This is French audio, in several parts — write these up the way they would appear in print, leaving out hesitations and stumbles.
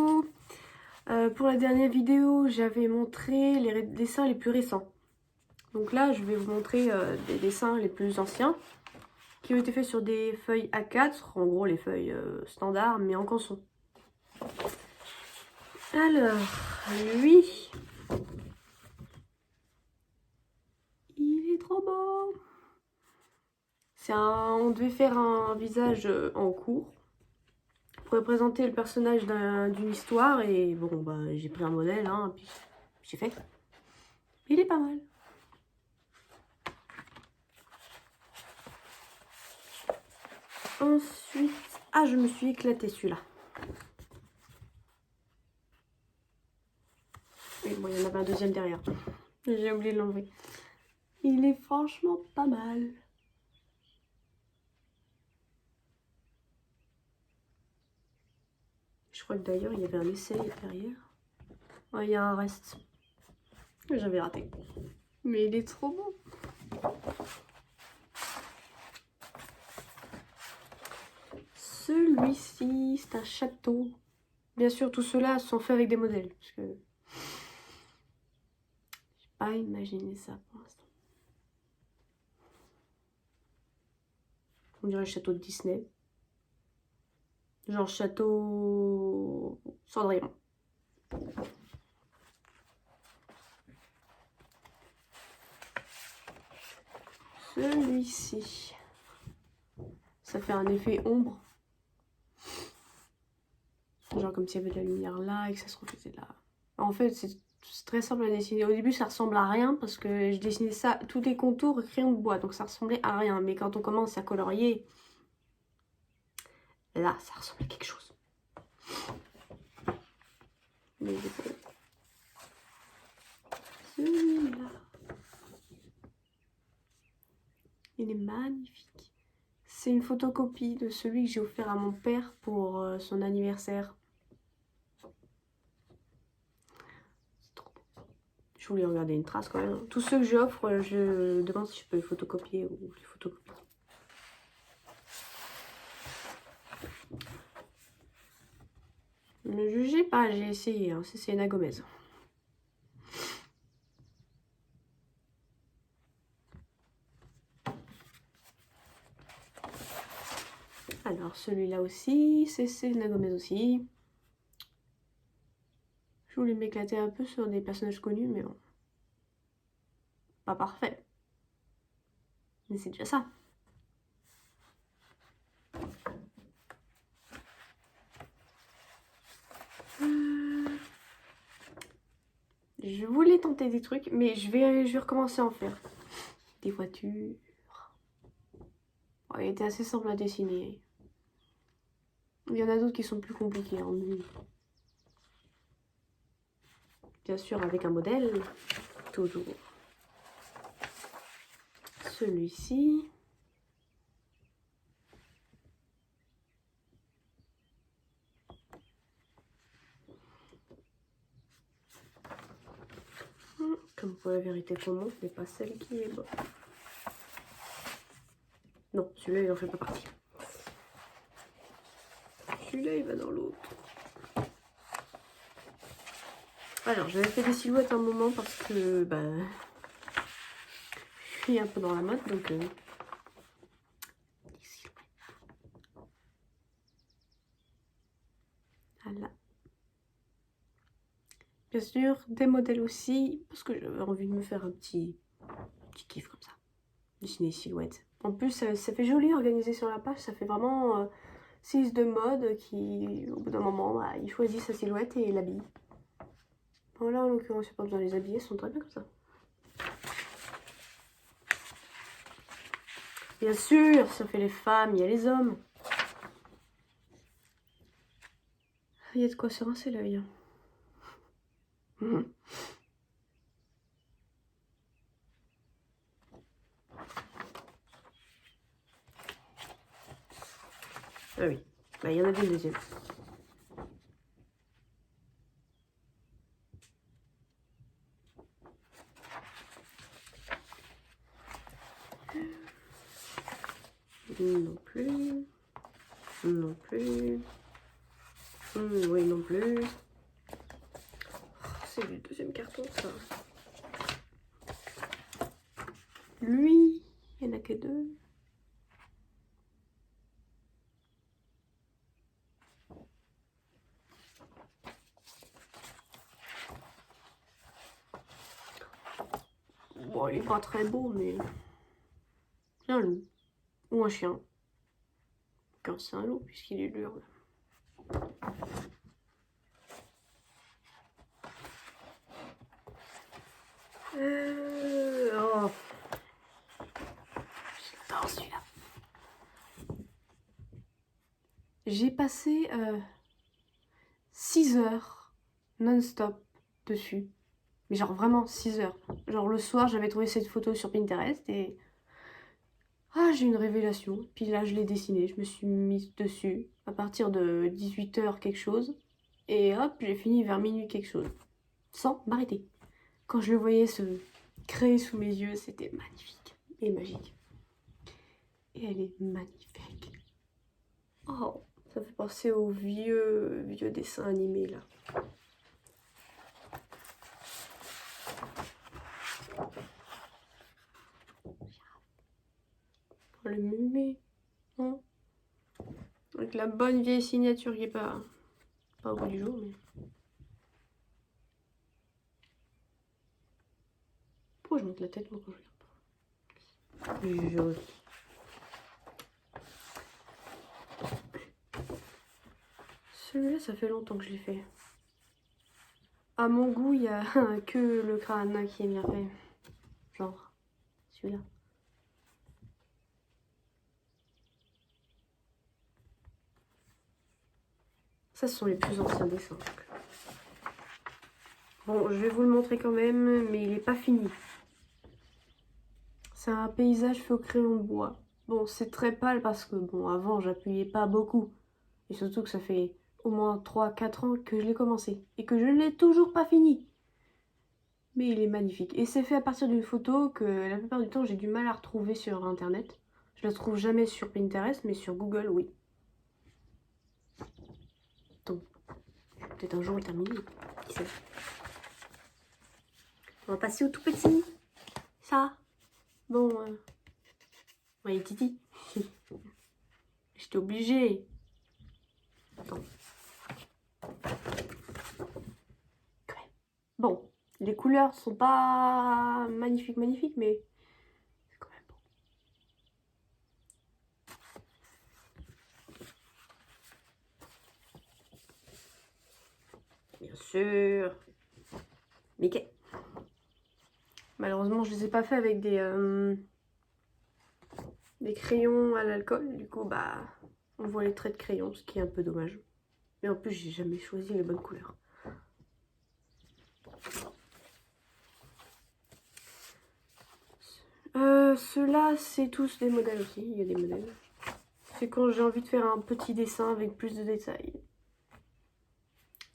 coucou. Pour la dernière vidéo, j'avais montré les dessins les plus récents. Donc là, je vais vous montrer des dessins les plus anciens qui ont été faits sur des feuilles A4, en gros les feuilles standards, mais en canson. Alors, lui, il est trop beau. On devait faire un visage en cours pour représenter le personnage d'une histoire, et bon, bah, j'ai pris un modèle, hein, puis j'ai fait. Il est pas mal. Ensuite, je me suis éclatée celui-là. Et bon, il y en avait un deuxième derrière. J'ai oublié de l'enlever. Il est franchement pas mal. Je crois que d'ailleurs, il y avait un essai derrière. Ouais, il y a un reste. J'avais raté. Mais il est trop beau. Celui-ci, c'est un château. Bien sûr, tout cela sont faits avec des modèles. Parce que j'ai pas imaginé ça pour l'instant. On dirait le château de Disney. Genre château Cendrillon. Celui-ci, ça fait un effet ombre. Genre comme s'il y avait de la lumière là et que ça se reflétait là. En fait, c'est très simple à dessiner. Au début, ça ressemble à rien parce que je dessinais ça, tous les contours crayon de bois. Donc ça ressemblait à rien. Mais quand on commence à colorier, là, ça ressemble à quelque chose. Mais celui-là, il est magnifique. C'est une photocopie de celui que j'ai offert à mon père pour son anniversaire. Je voulais regarder une trace quand même. Tous ceux que j'offre, je demande si je peux les photocopier ou les photocopier. Ne jugez pas, j'ai essayé. Hein. C'est Selena Gomez. Alors celui-là aussi, c'est Selena Gomez aussi. Je voulais m'éclater un peu sur des personnages connus, mais bon. Pas parfait. Mais c'est déjà ça. Je voulais tenter des trucs, mais je vais recommencer à en faire. Des voitures. Il était assez simple à dessiner. Il y en a d'autres qui sont plus compliqués. Hein, mais... Bien sûr, avec un modèle. Toujours. Celui-ci. Comme pour la vérité commune, n'est pas celle qui est bonne. Non, celui-là, il en fait pas partie. Celui-là, il va dans l'autre. Alors, j'avais fait des silhouettes un moment parce que, bah, je suis un peu dans la mode, donc... des silhouettes. Voilà. Bien sûr, des modèles aussi, parce que j'avais envie de me faire un petit kiff comme ça. Dessiner des silhouettes. En plus, ça fait joli organisé sur la page, ça fait vraiment styliste de mode qui, au bout d'un moment, bah, il choisit sa silhouette et l'habille. Bon, là, en l'occurrence, il n'y a pas besoin de les habiller, elles sont très bien comme ça. Bien sûr, ça fait les femmes, il y a les hommes. Il y a de quoi se rincer l'œil. Ah oui, bah, il y en avait une deuxième. Non plus. Non plus. Oui, non plus. Oh, c'est le deuxième carton, ça. Lui, il n'y en a que 2. Bon, il est pas très beau, mais c'est un loup. Ou un chien. Quand c'est un loup, puisqu'il est dur. Oh. J'adore celui-là. J'ai passé 6 heures non-stop dessus. Mais genre vraiment 6 heures. Genre le soir, j'avais trouvé cette photo sur Pinterest et... Ah, j'ai eu une révélation. Puis là, je l'ai dessinée. Je me suis mise dessus à partir de 18 heures quelque chose. Et hop, j'ai fini vers minuit quelque chose. Sans m'arrêter. Quand je le voyais se créer sous mes yeux, c'était magnifique et magique. Et elle est magnifique. Oh, ça fait penser aux vieux dessins animés là. Oh, le mémé. Hein, avec la bonne vieille signature qui est pas au bout du jour, mais... Pourquoi je monte la tête moi quand je regarde pas? Celui-là, ça fait longtemps que je l'ai fait. À mon goût, il n'y a que le crâne qui est bien fait. Genre, celui-là. Ça, ce sont les plus anciens dessins. Bon, je vais vous le montrer quand même, mais il n'est pas fini. C'est un paysage fait au crayon de bois. Bon, c'est très pâle parce que, bon, avant, j'appuyais pas beaucoup. Et surtout que ça fait au moins 3-4 ans que je l'ai commencé. Et que je ne l'ai toujours pas fini. Mais il est magnifique. Et c'est fait à partir d'une photo que la plupart du temps, j'ai du mal à retrouver sur Internet. Je la trouve jamais sur Pinterest, mais sur Google, oui. Donc, peut-être un jour le terminer. Qui sait. On va passer au tout petit. Ça. Bon, ouais, Titi. J'étais obligée. Attends. Bon, les couleurs sont pas magnifiques, mais c'est quand même beau. Bien sûr. Mickey. Malheureusement, je les ai pas fait avec des crayons à l'alcool. Du coup, bah, on voit les traits de crayon, ce qui est un peu dommage. Mais en plus, j'ai jamais choisi les bonnes couleurs. Ceux-là, c'est tous des modèles aussi. Il y a des modèles. C'est quand j'ai envie de faire un petit dessin avec plus de détails.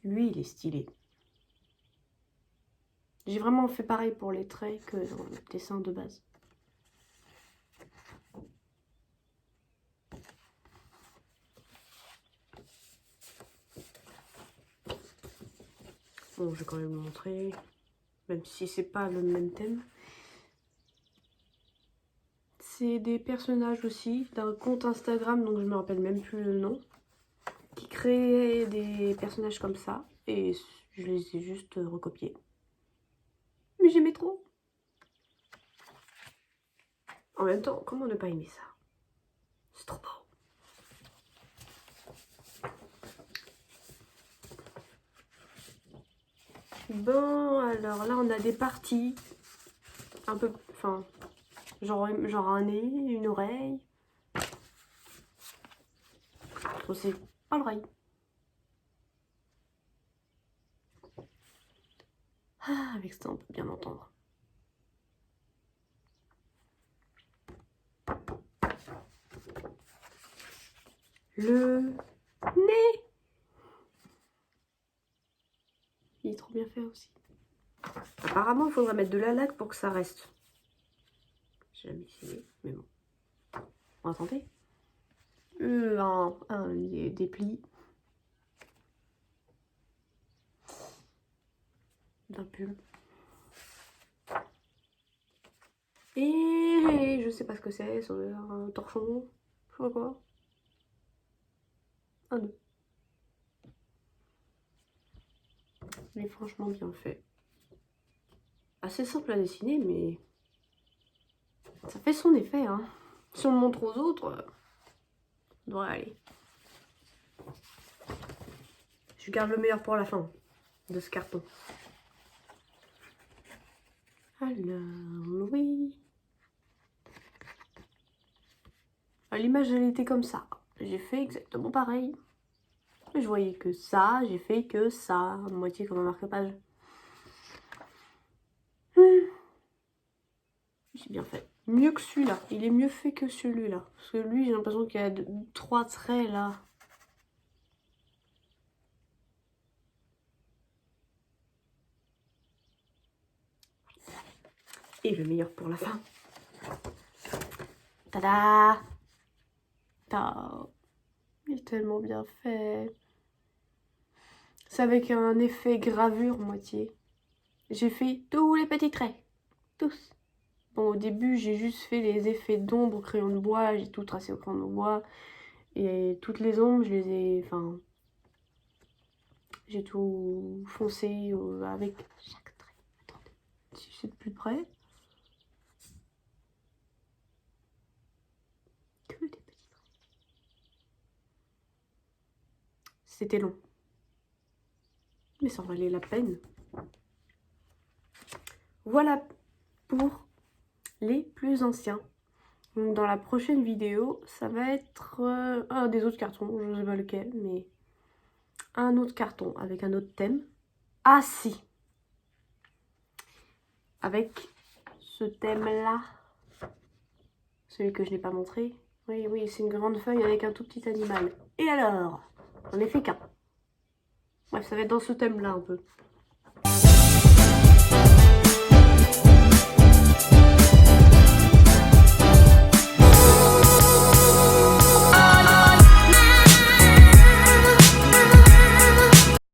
Lui, il est stylé. J'ai vraiment fait pareil pour les traits que dans le dessin de base. Bon, je vais quand même vous montrer, même si c'est pas le même thème. C'est des personnages aussi d'un compte Instagram, donc je me rappelle même plus le nom, qui crée des personnages comme ça, et je les ai juste recopiés. Mais j'aimais trop. En même temps, comment ne pas aimer ça? C'est trop beau. Bon, alors là, on a des parties un peu, enfin, genre un nez, une oreille. Bon, c'est pas l'oreille. Ah, avec ça, on peut bien entendre. Le nez. Il est trop bien fait aussi. Apparemment, il faudra mettre de la laque pour que ça reste. J'ai jamais essayé, mais bon. On va tenter. Des plis. d'un pull. Et je sais pas ce que c'est, ça doit être un torchon, je sais pas quoi. Un nœud. Il est franchement bien fait. Assez simple à dessiner, mais ça fait son effet, hein. Si on le montre aux autres, ça devrait aller. Je garde le meilleur pour la fin de ce carton. Alors, oui. L'image, elle était comme ça. J'ai fait exactement pareil. Je voyais que ça, j'ai fait que ça. À moitié comme un marque-page. J'ai bien fait. Mieux que celui-là. Il est mieux fait que celui-là. Parce que lui, j'ai l'impression qu'il y a 3 traits là. Et le meilleur pour la fin. Tada! Oh, il est tellement bien fait. C'est avec un effet gravure moitié. J'ai fait tous les petits traits. Tous. Bon, au début, j'ai juste fait les effets d'ombre au crayon de bois. J'ai tout tracé au crayon de bois. Et toutes les ombres, je les ai... Enfin... J'ai tout foncé avec chaque trait. Attendez, si je suis de plus près. Que des petits traits. C'était long. Mais ça en valait la peine. Voilà pour les plus anciens. Donc dans la prochaine vidéo, ça va être un des autres cartons, je ne sais pas lequel, mais un autre carton avec un autre thème. Ah si! Avec ce thème-là, celui que je n'ai pas montré. Oui, oui, c'est une grande feuille avec un tout petit animal. Et alors? J'en ai fait qu'un. Bref, ça va être dans ce thème-là un peu.